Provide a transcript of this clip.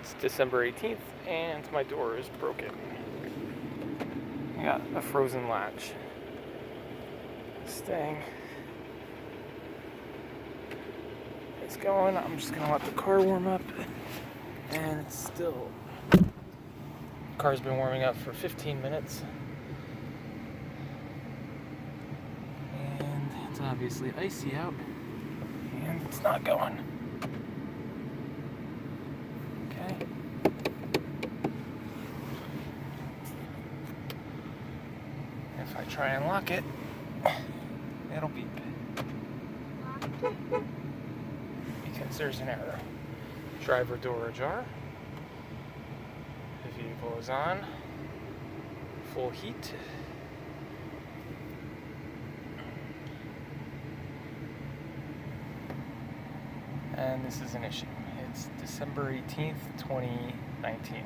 It's December 18th and my door is broken. I got a frozen latch. This thing is going. I'm just gonna let the car warm up, and it's still. The car's been warming up for 15 minutes. And it's obviously icy out, and it's not going. Okay. If I try and lock it, it'll beep. Because there's an error. Driver door ajar. The vehicle is on. Full heat. And this is an issue. It's December 18th, 2019.